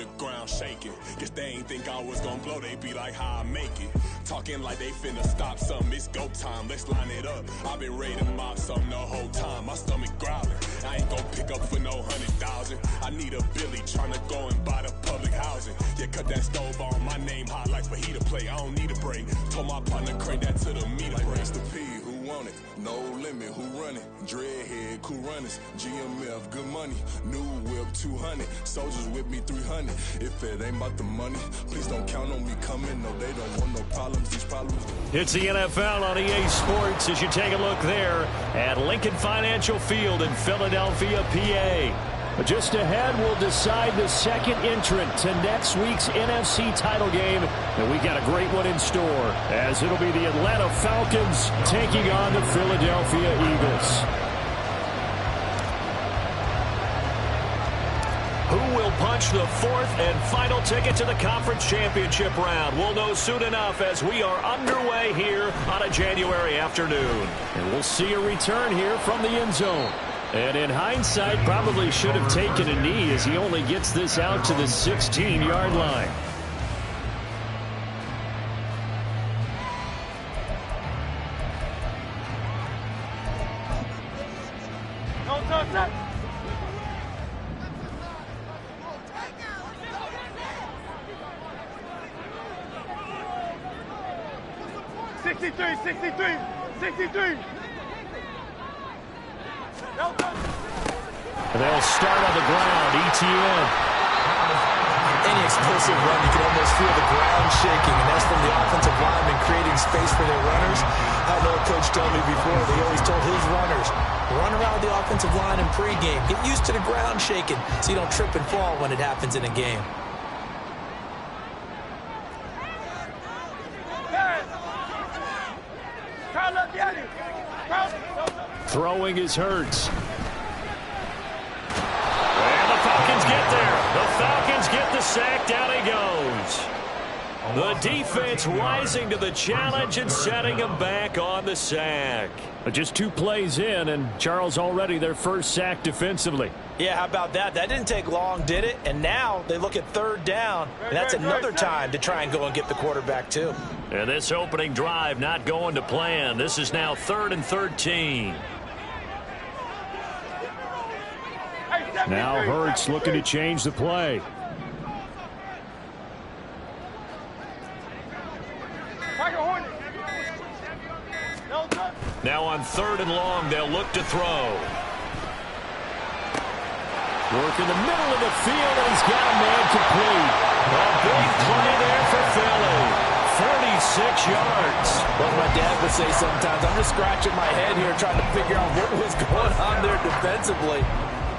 the ground shaking. Guess they ain't think I was gonna blow, they be like, how I make it. Talking like they finna stop something, it's go time, let's line it up. I've been ready to mob something the whole time, my stomach growling. I ain't gon' pick up for no 100,000. I need a Billy tryna go and buy the public housing. Yeah, cut that stove on, my name hot like fajita plate. I don't need a break. Told my partner crank that to the meter like break. The P, who want it? No limit, who run it? Dreadhead, cool runners. GMF, good money. New whip, 200. Soldiers with me, 300. If it ain't about the money, please don't count on me coming. No, they don't want no problems. These problems. It's the NFL on EA Sports as you take a look there at Lincoln Financial Field in Philadelphia, PA. But just ahead, we'll decide the second entrant to next week's NFC title game. And we got a great one in store, as it'll be the Atlanta Falcons taking on the Philadelphia Eagles. Who will punch the fourth and final ticket to the conference championship round? We'll know soon enough as we are underway here on a January afternoon. And we'll see a return here from the end zone. And in hindsight, probably should have taken a knee as he only gets this out to the 16-yard line. They'll start on the ground. ETN. Any explosive run, you can almost feel the ground shaking, and that's from the offensive linemen creating space for their runners. I know a coach told me before, they always told his runners, run around the offensive line in pregame. Get used to the ground shaking so you don't trip and fall when it happens in a game. Throwing is Hurts. And the Falcons get there. The Falcons get the sack. Down he goes. The defense rising to the challenge and setting him back on the sack. But just 2 plays in, and Charles already their first sack defensively. Yeah, how about that? That didn't take long, did it? And now they look at third down, and that's another time to try and go and get the quarterback too. And this opening drive not going to plan. This is now 3rd and 13. Now Hurts looking to change the play. Now on 3rd and long, they'll look to throw. Work in the middle of the field, and he's got a man complete. A big play there for Philly. 46 yards. Well, my dad would say sometimes, I'm just scratching my head here trying to figure out what was going on there defensively.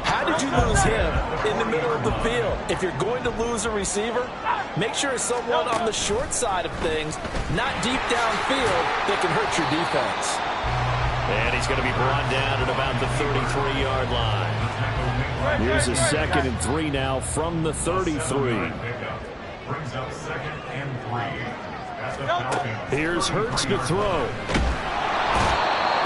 How did you lose him in the middle of the field? If you're going to lose a receiver, make sure it's someone on the short side of things, not deep downfield, that can hurt your defense. And he's going to be brought down at about the 33-yard line. Here's a 2nd and 3 now from the 33. Here's Hurts to throw.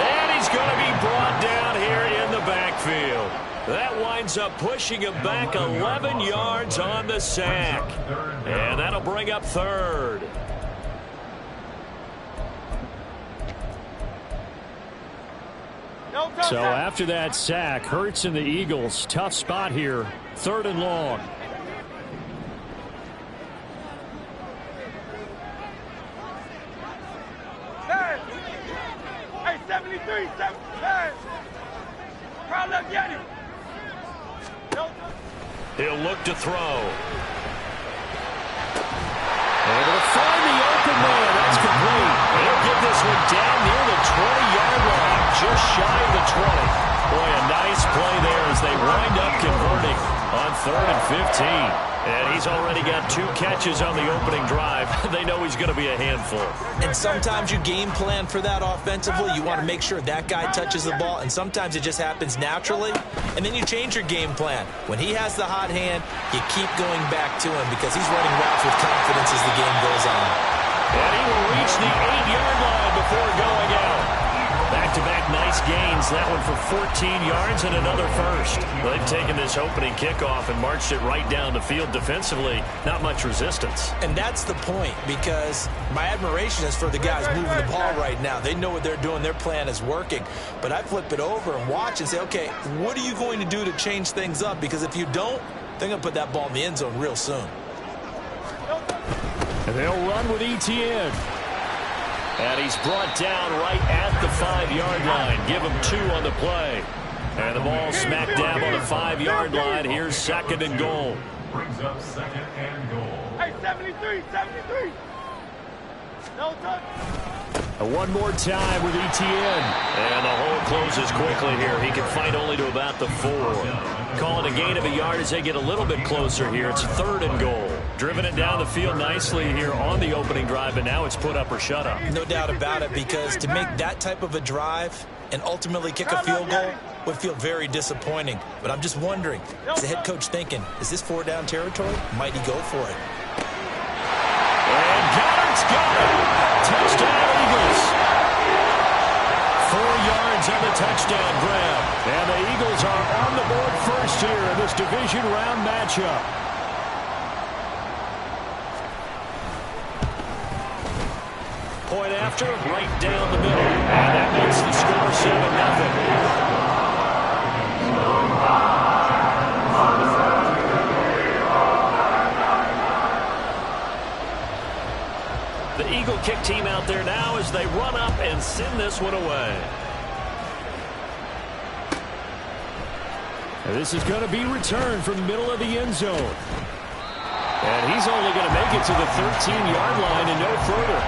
And he's going to be brought down here in the backfield. That winds up pushing him back 11 yards on the sack. And that'll bring up 3rd. So after that sack, Hurts and the Eagles, tough spot here, 3rd and long. Hey, 73, 7, crowd left, get him. He'll look to throw. Able to find the open man. That's complete. He'll get this one down near the 20-yard line, just shy of the 20. Boy, a nice play there as they wind up converting on 3rd and 15. And he's already got 2 catches on the opening drive. They know he's going to be a handful. And sometimes you game plan for that offensively. You want to make sure that guy touches the ball, and sometimes it just happens naturally. And then you change your game plan. When he has the hot hand, you keep going back to him because he's running routes with confidence as the game goes on. And he will reach the 8-yard line before going out. Back-to-back nice gains. That one for 14 yards and another first. They've taken this opening kickoff and marched it right down the field defensively. Not much resistance. And that's the point, because my admiration is for the guys moving the ball right now. They know what they're doing. Their plan is working. But I flip it over and watch and say, okay, what are you going to do to change things up? Because if you don't, they're going to put that ball in the end zone real soon. And they'll run with Etienne. And he's brought down right at the 5-yard line. Give him 2 on the play. And the ball smack dab on the 5-yard line. Here's 2nd and goal. Brings up 2nd and goal. Hey, 73, 73. No touch. One more time with Etienne. And the hole closes quickly here. He can fight only to about the 4. Calling a gain of a yard as they get a little bit closer here. It's 3rd and goal. Driven it down the field nicely here on the opening drive, but now it's put up or shut up. No doubt about it, because to make that type of a drive and ultimately kick a field goal would feel very disappointing. But I'm just wondering, is the head coach thinking, is this 4-down territory? Might he go for it? And Goddard's got it. Touchdown, Eagles. 4 yards on the touchdown grab. And the Eagles are on the board first here in this division round matchup. Point after, right down the middle. And that makes the score 7-0. The Eagle kick team out there now as they run up and send this one away. And this is going to be returned from the middle of the end zone. And he's only going to make it to the 13-yard line and no further.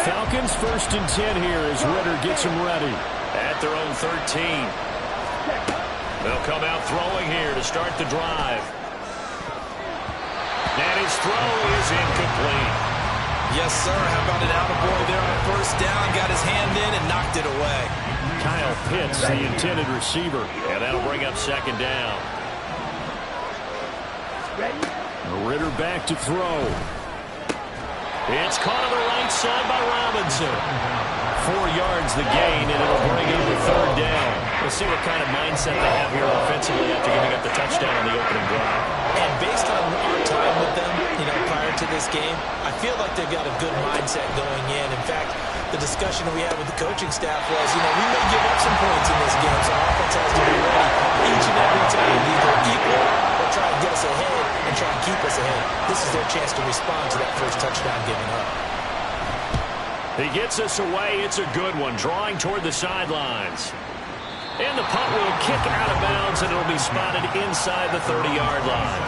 Falcons 1st and 10 here as Ritter gets them ready. At their own 13. They'll come out throwing here to start the drive. And his throw is incomplete. Yes, sir. How about an attaboy there on 1st down? Got his hand in and knocked it away. Kyle Pitts, the intended receiver. And that'll bring up 2nd down. Ritter back to throw. It's caught on the right side by Robinson. 4 yards the gain, and it'll bring in the 3rd down. We'll see what kind of mindset they have here offensively after giving up the touchdown on the opening drive. And based on our time with them, prior to this game, I feel like they've got a good mindset going in. In fact, the discussion that we had with the coaching staff was, we may give up some points in this game, so our offense has to be ready each and every time, either equal or try and get us ahead and try and keep us ahead. This is their chance to respond to that first touchdown given up. He gets us away. It's a good one, drawing toward the sidelines. And the punt will kick out of bounds, and it'll be spotted inside the 30-yard line.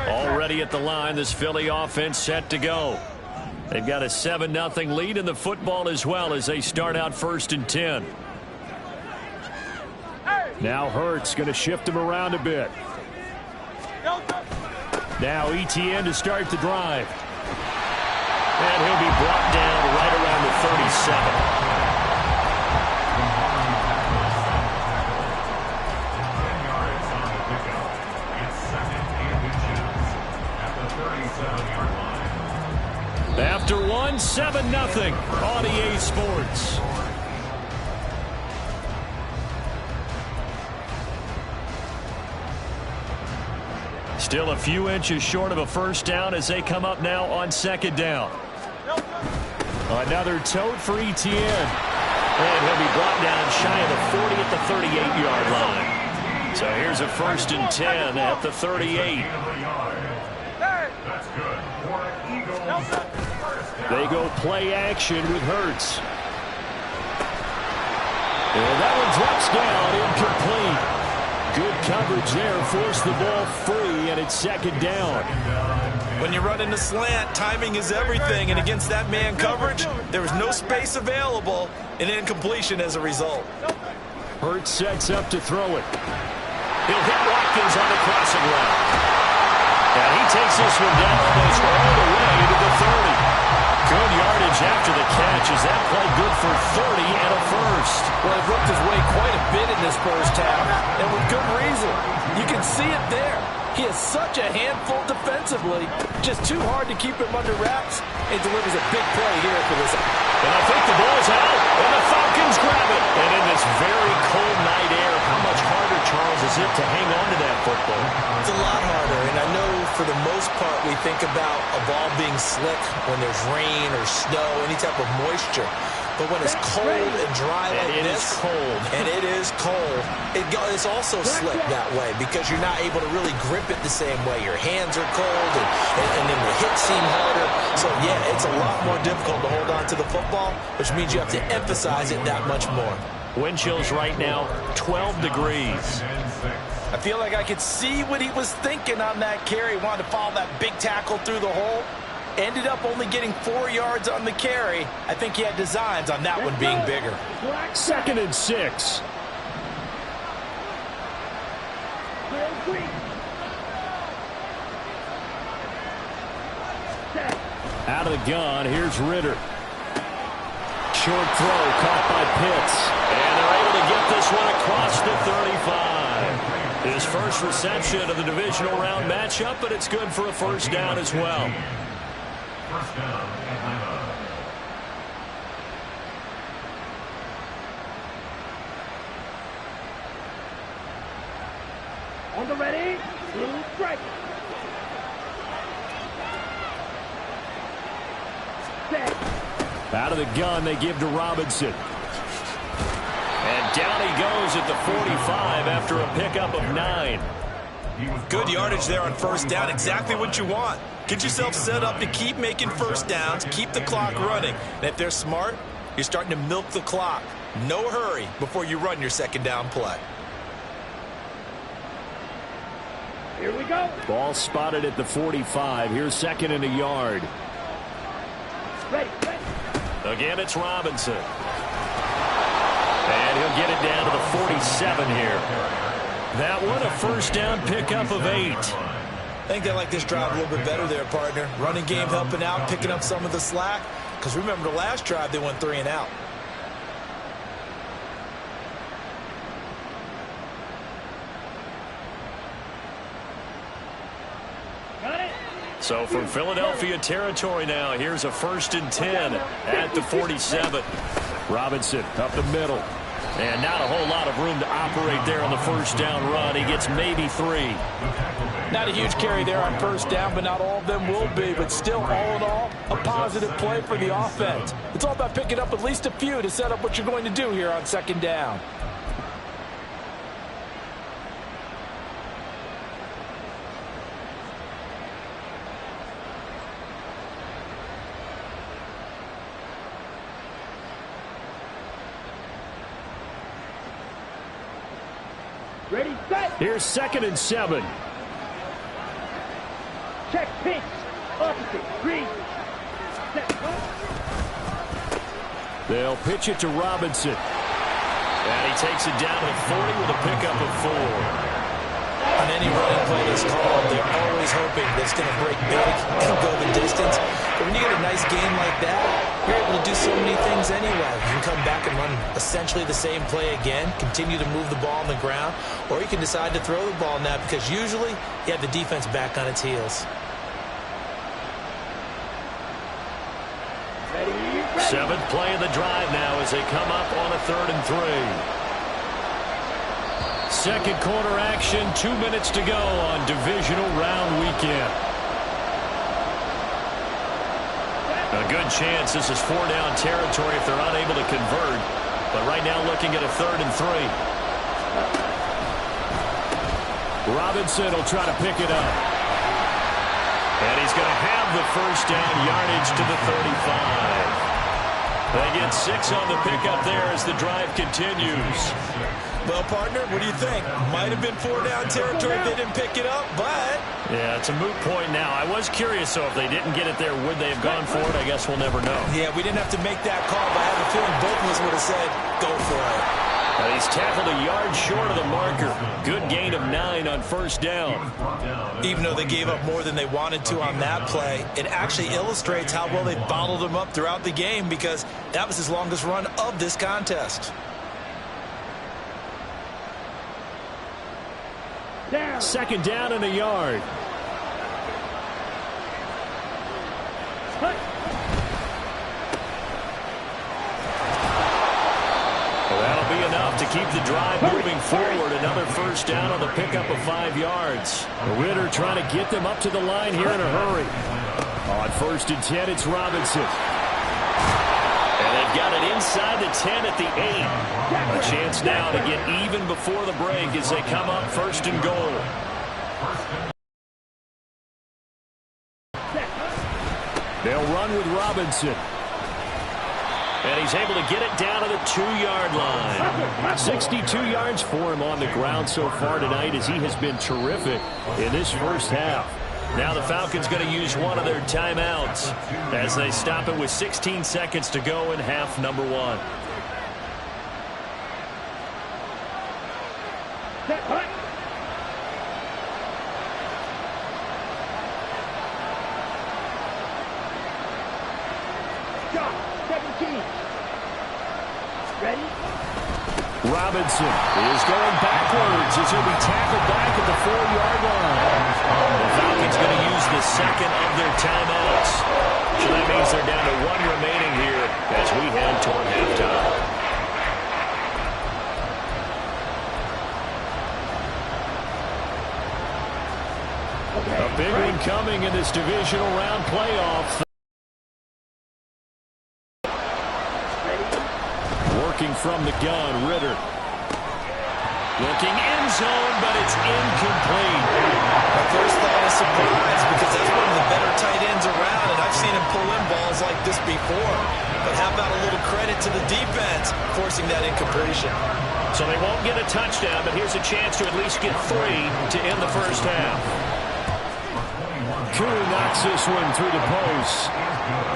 Already at the line, this Philly offense set to go. They've got a 7-0 lead in the football as well as they start out 1st and 10. Now Hurts going to shift him around a bit. Now Etienne to start the drive. And he'll be brought down right around the 37. After one, 7-0 on EA Sports. Still a few inches short of a 1st down as they come up now on 2nd down. Another tote for Etienne. And he'll be brought down shy of the 40 at the 38-yard line. So here's a 1st and 10 at the 38. That's good. They go play action with Hurts. And that one drops down incomplete. Good coverage there. Forced the ball free, and it's 2nd down. When you run in the slant, timing is everything. And against that man coverage, there was no space available, and incompletion as a result. Hurts sets up to throw it. He'll hit Watkins on the crossing route. And he takes this one down almost all the way to the 30. Good yardage after the catch. Is that play good for 30 and a first? Well, he worked his way quite a bit in this first half, and with good reason. You can see it there. He is such a handful defensively. Just too hard to keep him under wraps. It delivers a big play here for this. And I think the ball's out, and the Falcons grab it. And in this very cold night air, how much harder, Charles, is it to hang on to that football? It's a lot harder, and I know for the most part we think about a ball being slick when there's rain or snow, any type of moisture. But when it's cold and dry like this, and it is cold, it's also slick that way because you're not able to really grip it the same way. Your hands are cold, and then the hits seem harder. So, yeah, it's a lot more difficult to hold on to the football, which means you have to emphasize it that much more. Wind chills right now, 12 degrees. I feel like I could see what he was thinking on that carry. He wanted to follow that big tackle through the hole. Ended up only getting 4 yards on the carry. I think he had designs on that one being bigger. 2nd and 6. Out of the gun, here's Ritter. Short throw caught by Pitts. And they're able to get this one across the 35. His first reception of the divisional round matchup, but it's good for a first down as well. First down, Atlanta. On the ready, strike. Set. Out of the gun, they give to Robinson. And down he goes at the 45 after a pickup of 9. Good yardage there on first down. Exactly what you want. Get yourself set up to keep making first downs, keep the clock running. And if they're smart, you're starting to milk the clock. No hurry before you run your second down play. Here we go. Ball spotted at the 45. Here's 2nd and a yard. Ready. Again, it's Robinson. And he'll get it down to the 47 here. That one, a first down pickup of 8. I think they like this drive a little bit better there, partner. Running game helping out, picking up some of the slack. Because remember, the last drive, they went 3 and out. Got it. So from Philadelphia territory now, here's a 1st and 10 at the 47. Robinson up the middle. And not a whole lot of room to operate there on the first down run. He gets maybe 3. Not a huge carry there on first down, but not all of them will be. But still, all in all, a positive play for the offense. It's all about picking up at least a few to set up what you're going to do here on second down. Ready, set. Here's 2nd and 7. Check, pinch. Opposite, green. Set. They'll pitch it to Robinson. And he takes it down to the 40 with a pickup of 4. On any running play that's called, they're always hoping that it's going to break big and go the distance. But when you get a nice game like that, you're able to do so many things anyway. You can come back and run essentially the same play again, continue to move the ball on the ground, or you can decide to throw the ball now because usually you have the defense back on its heels. Ready. 7th play of the drive now as they come up on a 3rd and 3. Second quarter action, 2 minutes to go on divisional round weekend. A good chance this is 4-down territory if they're unable to convert. But right now looking at a 3rd and 3. Robinson will try to pick it up. And he's going to have the first down yardage to the 35. They get 6 on the pickup there as the drive continues. Well, partner, what do you think? Might have been 4-down territory if they didn't pick it up, but... Yeah, it's a moot point now. I was curious, so if they didn't get it there, would they have gone for it? I guess we'll never know. Yeah, we didn't have to make that call, but I have a feeling both of us would have said, go for it. And he's tackled a yard short of the marker. Good gain of 9 on first down. Even though they gave up more than they wanted to on that play, it actually illustrates how well they bottled him up throughout the game, because that was his longest run of this contest. Second down and a yard. That'll be enough to keep the drive moving forward. Another first down on the pickup of 5 yards. Ritter trying to get them up to the line here in a hurry. On 1st and 10, it's Robinson. And they've got it inside the 10 at the 8. A chance now to get even before the break as they come up 1st and goal. They'll run with Robinson. And he's able to get it down to the 2-yard line. 62 yards for him on the ground so far tonight, as he has been terrific in this first half. Now the Falcons going to use one of their timeouts as they stop it with 16 seconds to go in half number 1. Robinson is going backwards as he'll be tackled back at the 4-yard line. The Falcons going to use the second of their timeouts. So that means they're down to 1 remaining here as we head toward halftime. A big one coming in this divisional round playoff. Working from the gun, Ritter. Looking end zone, but it's incomplete. My first thought is surprise, because that's one of the better tight ends around, and I've seen him pull in balls like this before. But how about a little credit to the defense forcing that incompletion? So they won't get a touchdown, but here's a chance to at least get 3 to end the first half. Koo knocks this one through the post.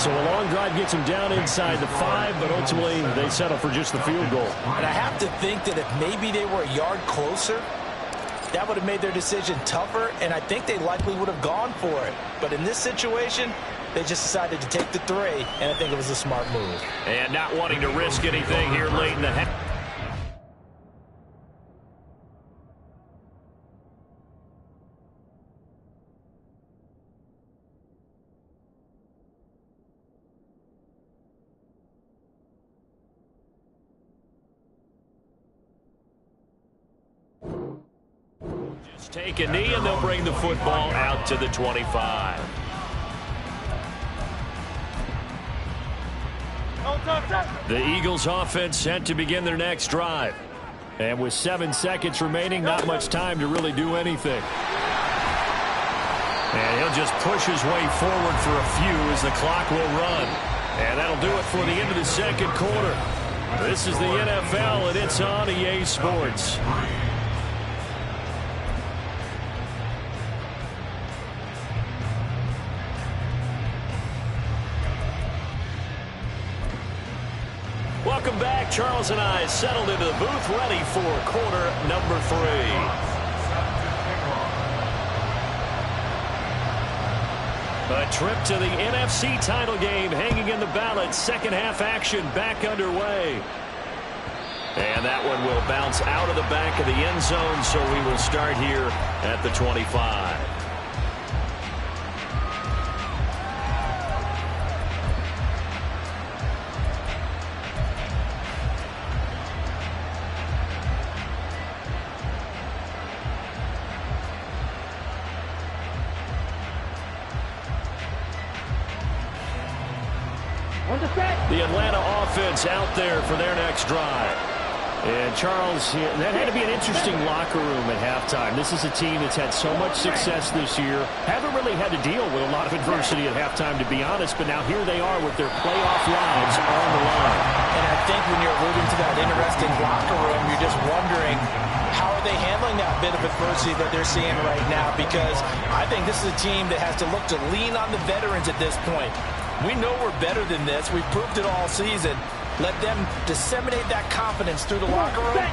So a long drive gets them down inside the 5, but ultimately they settle for just the field goal. And I have to think that if maybe they were a yard closer, that would have made their decision tougher, and I think they likely would have gone for it. But in this situation, they just decided to take the 3, and I think it was a smart move. And not wanting to risk anything here late in the half. Take a knee, and they'll bring the football out to the 25. The Eagles offense set to begin their next drive. And with 7 seconds remaining, not much time to really do anything. And he'll just push his way forward for a few as the clock will run. And that'll do it for the end of the second quarter. This is the NFL, and it's on EA Sports. Welcome back. Charles and I settled into the booth, ready for quarter number 3. A trip to the NFC title game hanging in the balance. Second half action back underway. And that one will bounce out of the back of the end zone, so we will start here at the 25. The Atlanta offense out there for their next drive. And Charles, that had to be an interesting locker room at halftime. This is a team that's had so much success this year. Haven't really had to deal with a lot of adversity at halftime, to be honest. But now here they are with their playoff lives on the line. And I think when you're alluding to that interesting locker room, you're just wondering, how are they handling that bit of adversity that they're seeing right now? Because I think this is a team that has to look to lean on the veterans at this point. We know we're better than this. We've proved it all season. Let them disseminate that confidence through the locker room.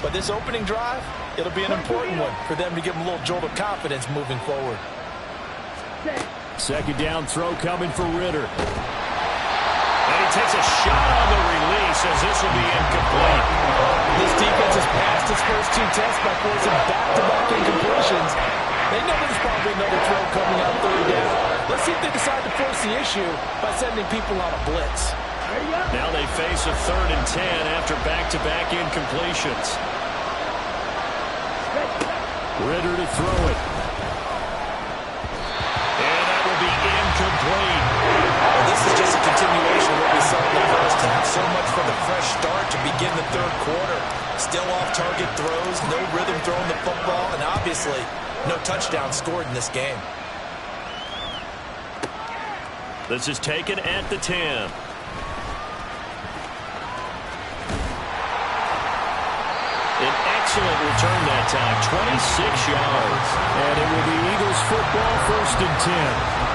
But this opening drive, it'll be an important one for them to give them a little jolt of confidence moving forward. Second down throw coming for Ritter. And he takes a shot on the release as this will be incomplete. This defense has passed its first two tests by forcing back-to-back incompletions. They know there's probably another throw coming out third down. Let's see if they decide to force the issue by sending people on a blitz. Now they face a 3rd and 10 after back-to-back incompletions. Ritter to throw it. And that will be incomplete. Well, this is just a continuation of what we saw in the first half. So much for the fresh start to begin the third quarter. Still off-target throws, no rhythm throwing the football, and obviously no touchdown scored in this game. This is taken at the 10. An excellent return that time, 26 yards. And it will be Eagles football, 1st and 10.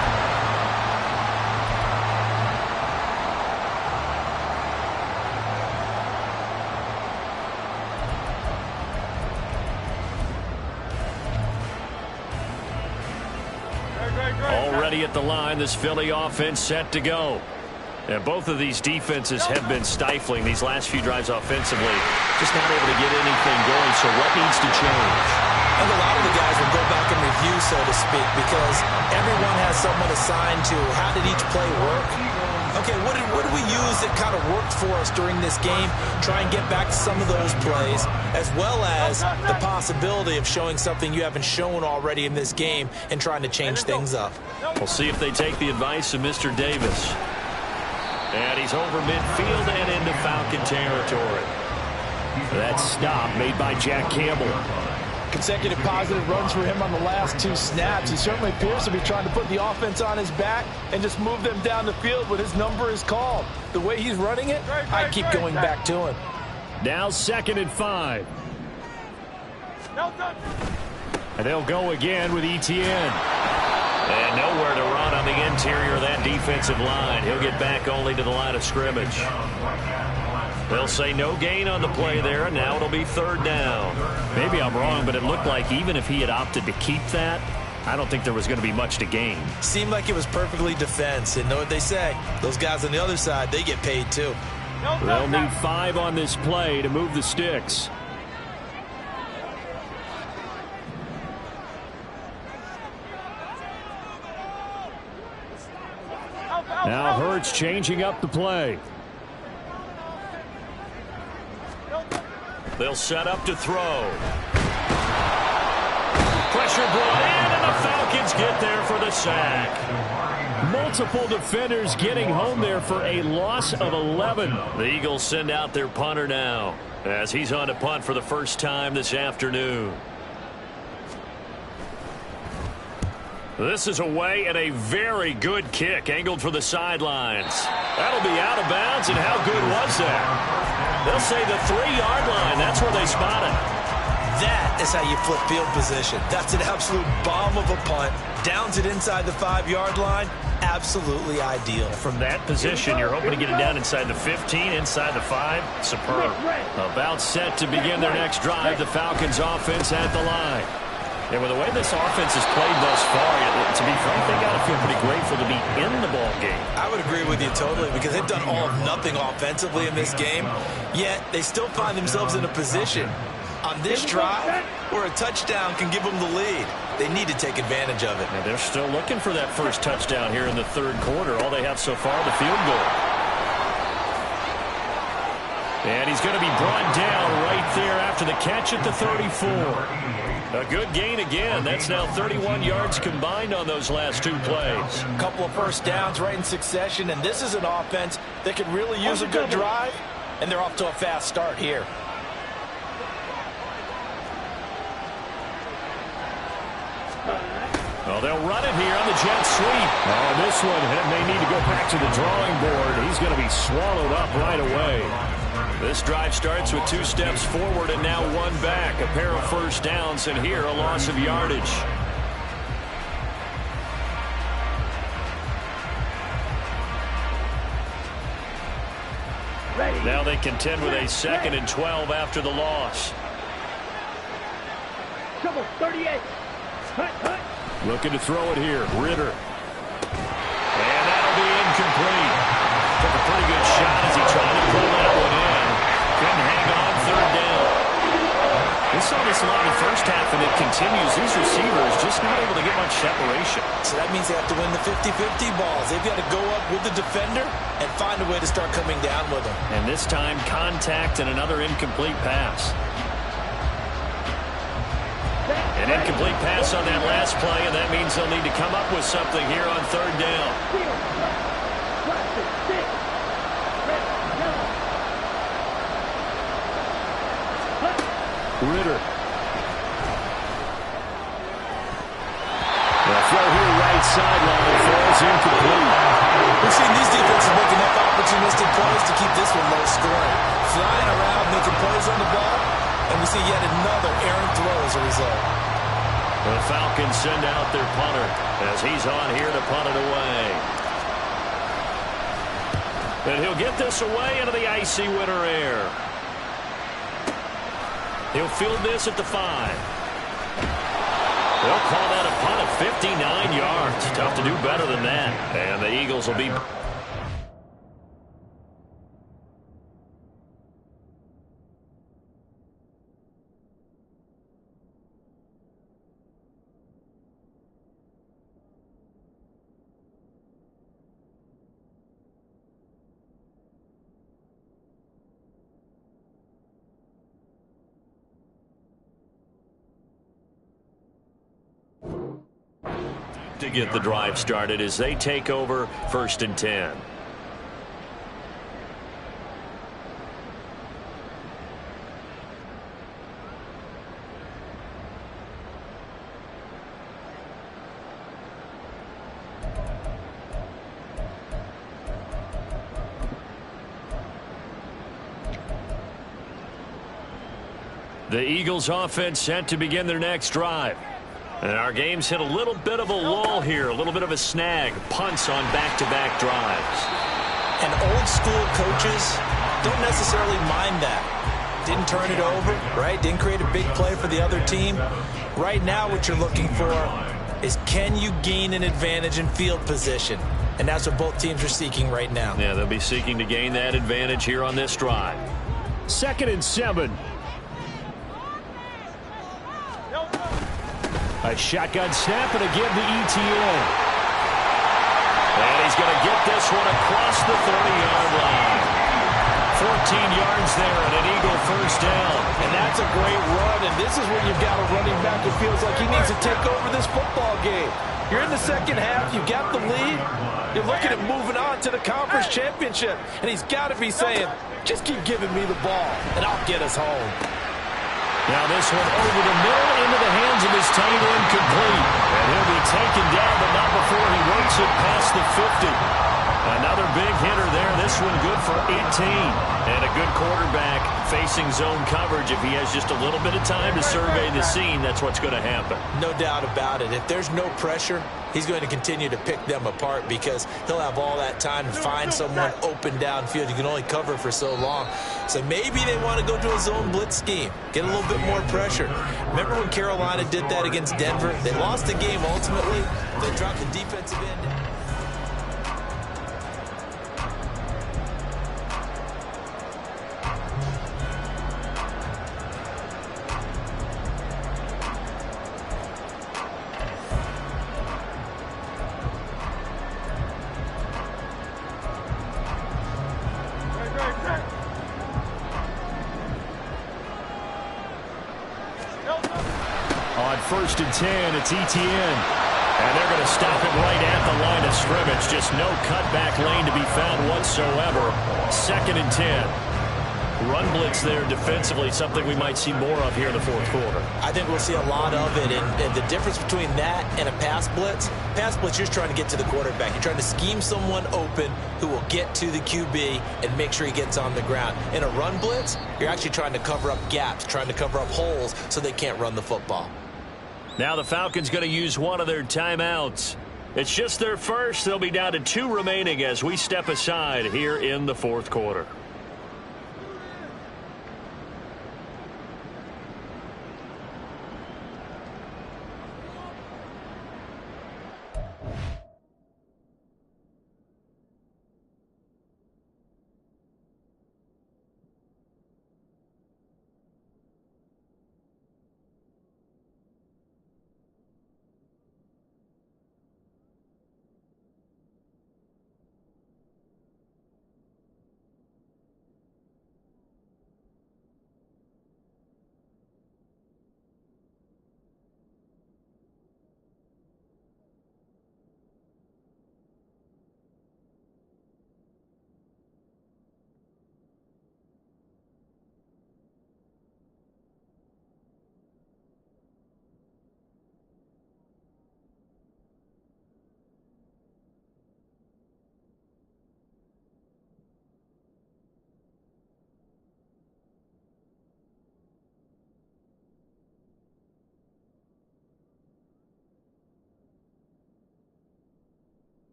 Already at the line, this Philly offense set to go. And both of these defenses have been stifling these last few drives offensively. Just not able to get anything going, so what needs to change? And a lot of the guys will go back and review, so to speak, because everyone has someone assigned to how did each play work. Okay, what did we use that kind of worked for us during this game? Try and get back to some of those plays, as well as the possibility of showing something you haven't shown already in this game and trying to change things up. We'll see if they take the advice of Mr. Davis. And he's over midfield and into Falcon territory. That stop made by Jack Campbell. Consecutive positive runs for him on the last two snaps. He certainly appears to be trying to put the offense on his back and just move them down the field when his number is called. The way he's running it, I keep going back to him. Now 2nd and 5. And they'll go again with Etienne. And nowhere to run on the interior of that defensive line. He'll get back only to the line of scrimmage. They'll say no gain on the play there, and now it'll be 3rd down. Maybe I'm wrong, but it looked like even if he had opted to keep that, I don't think there was going to be much to gain. Seemed like it was perfectly defense. And know what they say? Those guys on the other side, they get paid too. They'll need 5 on this play to move the sticks. Now Hurts changing up the play. They'll set up to throw. Pressure brought in, and the Falcons get there for the sack. Multiple defenders getting home there for a loss of 11. The Eagles send out their punter now as he's on to punt for the first time this afternoon. This is away and a very good kick angled for the sidelines. That'll be out of bounds, and how good was that? They'll say the 3-yard line. That's where they spot it. That is how you flip field position. That's an absolute bomb of a punt. Downs it inside the 5-yard line. Absolutely ideal. From that position, you're hoping to get it down inside the 15, inside the 5. Superb. About set to begin their next drive. The Falcons offense at the line. And with the way this offense has played thus far, to be frank, they got to feel pretty grateful to be in the ball game. I would agree with you totally, because they've done all of nothing offensively in this game, yet they still find themselves in a position on this drive where a touchdown can give them the lead. They need to take advantage of it. And they're still looking for that first touchdown here in the third quarter. All they have so far, the field goal. And he's going to be brought down right there after the catch at the 34. A good gain again. That's now 31 yards combined on those last 2 plays. A couple of first downs right in succession, and this is an offense that could really use a good drive, and they're off to a fast start here. Well, they'll run it here on the jet sweep. Oh, this one may need to go back to the drawing board. He's going to be swallowed up right away. This drive starts with 2 steps forward and now 1 back. A pair of first downs, and here a loss of yardage. Ready. Now they contend with a 2nd and 12 after the loss. Trouble 38. Hut. Looking to throw it here. Ritter. And that'll be incomplete. Took a pretty good shot as he tried to pull that one in. Couldn't hang on 3rd down. We saw this a lot in the first half, and it continues. These receivers just not able to get much separation. So that means they have to win the 50-50 balls. They've got to go up with the defender and find a way to start coming down with them. And this time, contact and another incomplete pass. An incomplete pass on that last play, and that means they'll need to come up with something here on 3rd down. Ritter. The throw here right sideline falls incomplete. We've seen these defenses make enough opportunistic plays to keep this one low scoring. Flying around, making plays on the ball, and we see yet another errant throw as a result. The Falcons send out their punter as he's on here to punt it away. And he'll get this away into the icy winter air. He'll field this at the 5. They'll call that a punt of 59 yards. Tough to do better than that. And the Eagles will be... to get the drive started as they take over 1st and 10. The Eagles offense set to begin their next drive. And our game's hit a little bit of a lull here, a little bit of a snag. Punts on back-to-back drives. And old school coaches don't necessarily mind that. Didn't turn it over, right? Didn't create a big play for the other team. Right now what you're looking for is, can you gain an advantage in field position? And that's what both teams are seeking right now. Yeah, they'll be seeking to gain that advantage here on this drive. 2nd and 7. A shotgun snap and again to Etienne. And he's going to get this one across the 30-yard line. 14 yards there and an Eagle 1st down. And that's a great run, and this is where you've got a running back who feels like he needs to take over this football game. You're in the 2nd half, you got the lead, you're looking at moving on to the conference championship, and he's got to be saying, just keep giving me the ball, and I'll get us home. Now this one over the middle into the hands of his tight end, complete. And he'll be taken down, but not before he works it past the 50. Another big hitter there. This one good for 18. And a good quarterback facing zone coverage. If he has just a little bit of time to survey the scene, that's what's going to happen. No doubt about it. If there's no pressure, he's going to continue to pick them apart because he'll have all that time to find someone open downfield. You can only cover for so long. So maybe they want to go to a zone blitz scheme, get a little bit more pressure. Remember when Carolina did that against Denver? They lost the game ultimately. They dropped the defensive end. On 1st and 10, it's Etienne. And they're going to stop it right at the line of scrimmage. Just no cutback lane to be found whatsoever. 2nd and 10. Run blitz there defensively, something we might see more of here in the 4th quarter. I think we'll see a lot of it. And the difference between that and a pass blitz, you're just trying to get to the quarterback. You're trying to scheme someone open who will get to the QB and make sure he gets on the ground. In a run blitz, you're actually trying to cover up gaps, trying to cover up holes so they can't run the football. Now the Falcons going to use one of their timeouts. It's just their first. They'll be down to 2 remaining as we step aside here in the 4th quarter.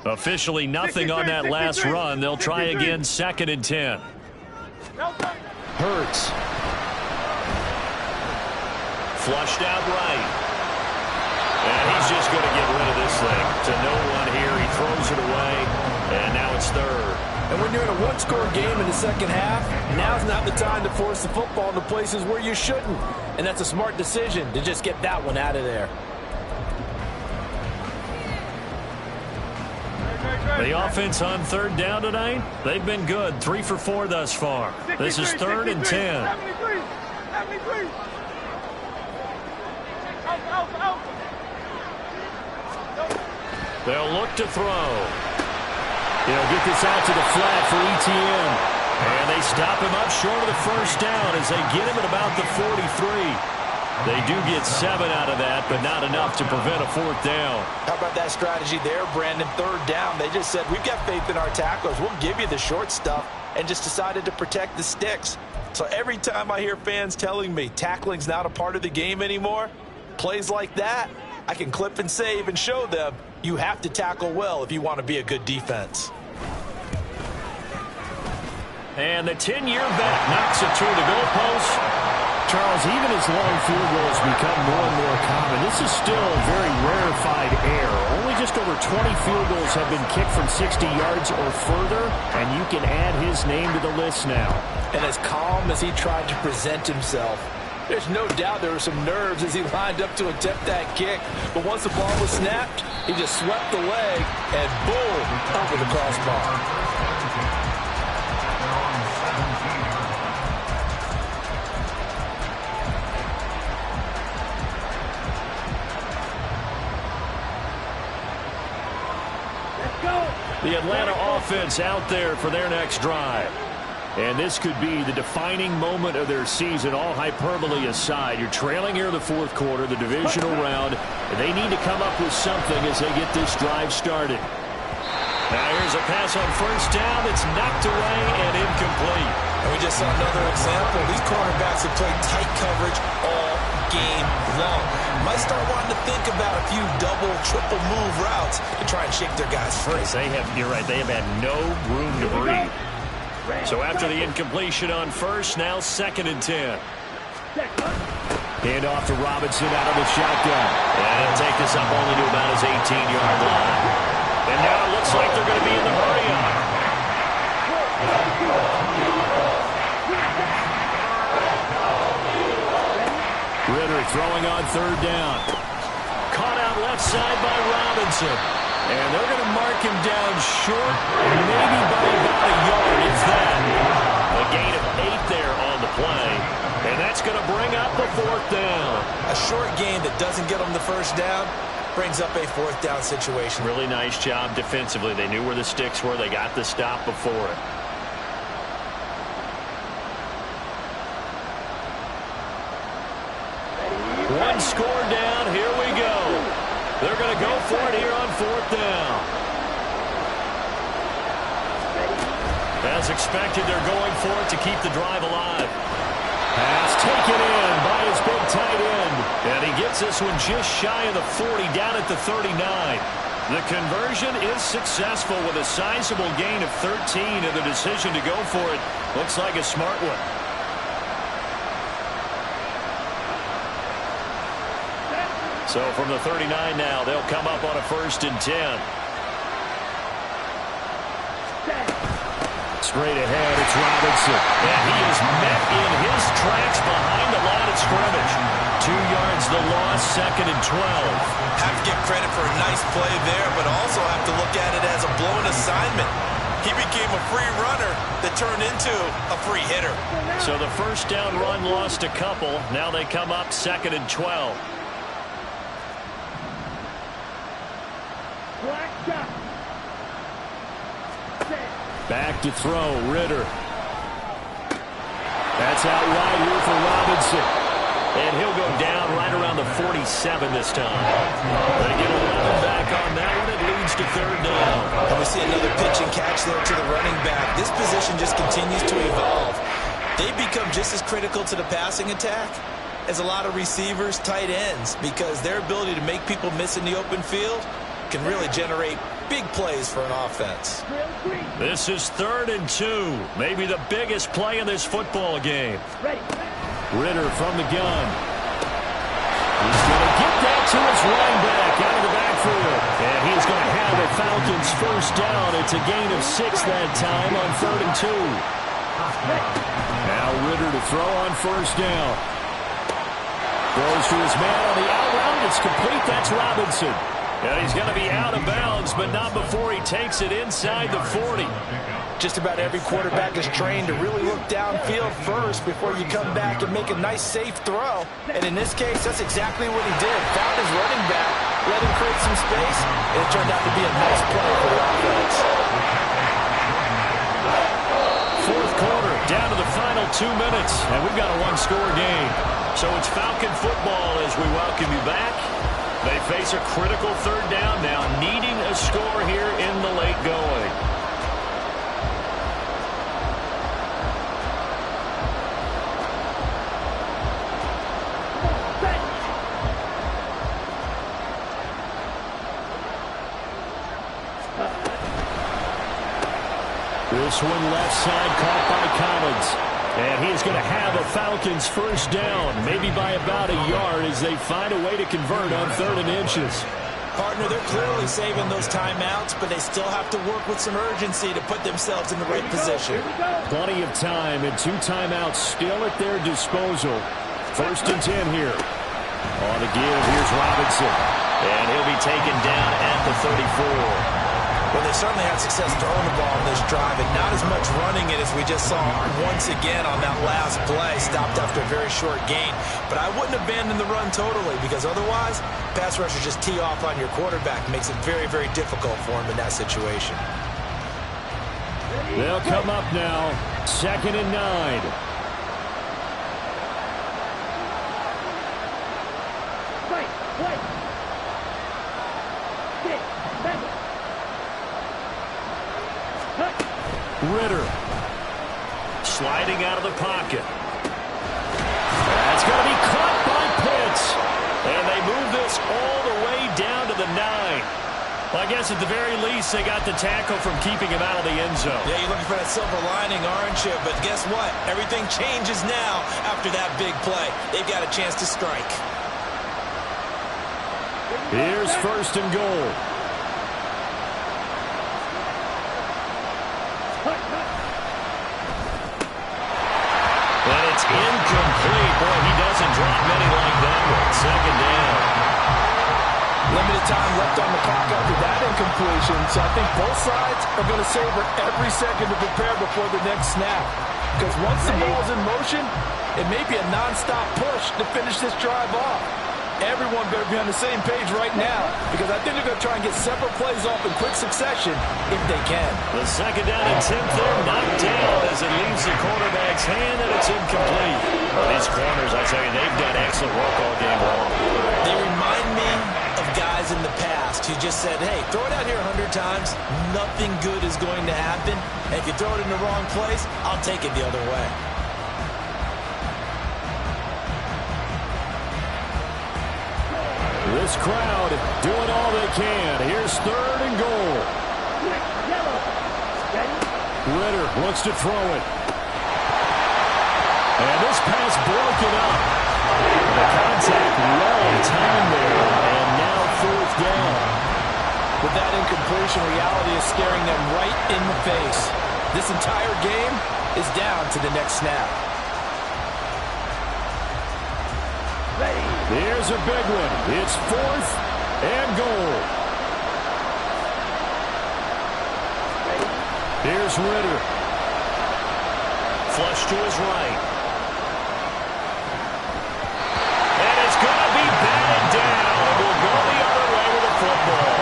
Officially nothing on that last run. They'll try again, 2nd and 10. Hurts. Flushed out right. And he's just going to get rid of this thing. To no one here. He throws it away. And now it's 3rd. And when you're in a one-score game in the second half, now's not the time to force the football into places where you shouldn't. And that's a smart decision to just get that one out of there. The offense on 3rd down tonight, they've been good. 3 for 4 thus far. This is 3rd and 10. They'll look to throw. He'll get this out to the flat for ETN. And they stop him up short of the 1st down as they get him at about the 43. They do get 7 out of that, but not enough to prevent a 4th down. How about that strategy there, Brandon? 3rd down. They just said, we've got faith in our tacklers. We'll give you the short stuff, and just decided to protect the sticks. So every time I hear fans telling me tackling's not a part of the game anymore, plays like that, I can clip and save and show them you have to tackle well if you want to be a good defense. And the 10-year vet knocks it through the goalpost. Charles, even as long field goals become more and more common, this is still a very rarefied air. Only just over 20 field goals have been kicked from 60 yards or further, and you can add his name to the list now. And as calm as he tried to present himself, there's no doubt there were some nerves as he lined up to attempt that kick. But once the ball was snapped, he just swept the leg and boom, over the crossbar. The Atlanta offense out there for their next drive. And this could be the defining moment of their season, all hyperbole aside. You're trailing here in the 4th quarter, the divisional round, and they need to come up with something as they get this drive started. Now here's a pass on 1st down that's knocked away and incomplete. And we just saw another example. These cornerbacks have played tight coverage all game long. Might start wanting to think about a few double, triple move routes to try and shake their guys free. You're right, they have had no room to breathe. So after the incompletion on 1st, now 2nd and 10. Hand off to Robinson out of the shotgun. And he'll take this up only to about his 18-yard line. And now it looks like they're going to be in the hurry-up. Ritter throwing on 3rd down. Caught out left side by Robinson. And they're going to mark him down short, maybe by about a yard, if that. A gain of 8 there on the play. And that's going to bring up a 4th down. A short gain that doesn't get them the 1st down brings up a 4th down situation. Really nice job defensively. They knew where the sticks were. They got the stop before it. One score down. Here we go. They're going to go for it here on 4th down. As expected, they're going for it to keep the drive alive. Pass taken in by his big tight end. And he gets this one just shy of the 40, down at the 39. The conversion is successful with a sizable gain of 13, and the decision to go for it looks like a smart one. So from the 39 now, they'll come up on a 1st and 10. Straight ahead, it's Robinson. And he is met in his tracks behind the line of scrimmage. 2 yards the loss, 2nd and 12. Have to give credit for a nice play there, but also have to look at it as a blown assignment. He became a free runner that turned into a free hitter. So the 1st down run lost a couple. Now they come up 2nd and 12. Back to throw, Ritter. That's out wide here for Robinson. And he'll go down right around the 47 this time. They get 11 back on that one. It leads to 3rd down. And we see another pitch and catch there to the running back. This position just continues to evolve. They become just as critical to the passing attack as a lot of receivers, tight ends, because their ability to make people miss in the open field can really generate big plays for an offense. This is 3rd and 2. Maybe the biggest play in this football game. Ready. Ritter from the gun. He's going to get that to his running back out of the backfield. And he's going to have a Falcons first down. It's a gain of 6 that time on 3rd and 2. Now Ritter to throw on first down. Throws to his man on the out route. It's complete. That's Robinson. And he's going to be out of bounds, but not before he takes it inside the 40. Just about every quarterback is trained to really look downfield first before you come back and make a nice, safe throw. And in this case, that's exactly what he did. Found his running back, let him create some space, and it turned out to be a nice play for the offense. 4th quarter, down to the final 2 minutes, and we've got a one-score game. So it's Falcon football as we welcome you back. They face a critical 3rd down now, needing a score here in the late going. This one left side caught by Collins. And he's going to have a Falcons first down, maybe by about a yard as they find a way to convert on 3rd and inches. Partner, they're clearly saving those timeouts, but they still have to work with some urgency to put themselves in the right position. Plenty of time and 2 timeouts still at their disposal. 1st and 10 here. On the give, here's Robinson. And he'll be taken down at the 34. Well, they certainly had success throwing the ball in this drive, and not as much running it as we just saw once again on that last play. Stopped after a very short gain. But I wouldn't abandon the run totally, because otherwise, pass rushers just tee off on your quarterback. Makes it very, very difficult for him in that situation. They'll come up now. 2nd and 9. Ritter sliding out of the pocket. That's going to be caught by Pitts. And they move this all the way down to the 9. Well, I guess at the very least they got the tackle from keeping him out of the end zone. Yeah, you're looking for that silver lining, aren't you? But guess what? Everything changes now after that big play. They've got a chance to strike. Here's 1st and goal. And it's incomplete. Boy, he doesn't drop many like that one. 2nd down. Limited time left on the clock after that incompletion, so I think both sides are going to savor every second to prepare before the next snap. Because once the ball's in motion, it may be a non-stop push to finish this drive off. Everyone better be on the same page right now, because I think they're going to try and get several plays off in quick succession if they can. The 2nd down and 10th there, knocked down as it leaves the quarterback's hand, and it's incomplete. Well, these corners, I tell you, they've done excellent work all game long. They remind me of guys in the past who just said, hey, throw it out here 100 times, nothing good is going to happen, and if you throw it in the wrong place, I'll take it the other way. This crowd doing all they can. Here's 3rd and goal. Ritter looks to throw it. And this pass broken up. The contact well in time there. And now 4th down. With that incompletion, reality is staring them right in the face. This entire game is down to the next snap. Here's a big one. It's 4th and goal. Here's Ritter. Flush to his right. And it's going to be batted down. And we'll go the other way with the football.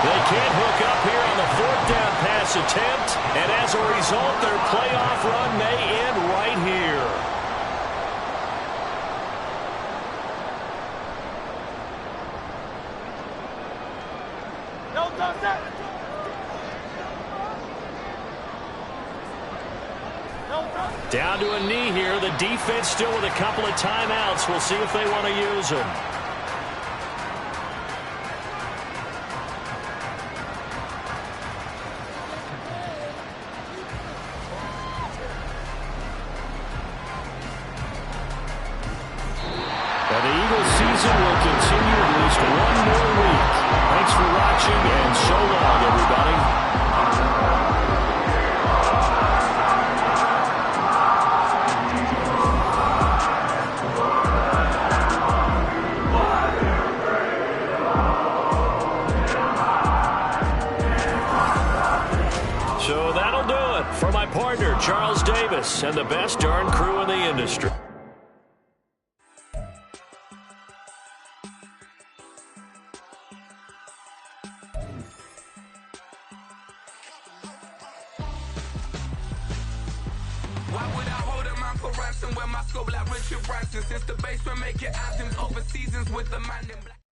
They can't hook up here on the 4th down pass attempt. And as a result, their playoff run may end right here. Down to a knee here. The defense still with a couple of timeouts. We'll see if they want to use them. season will continue at least one more week. Thanks for watching, and so long, everybody. So that'll do it for my partner, Charles Davis, and the best darn crew in the industry. Why would I hold a man for ransom when my scope like Richard Branson? Since the basement making anthems over seasons with the man in black.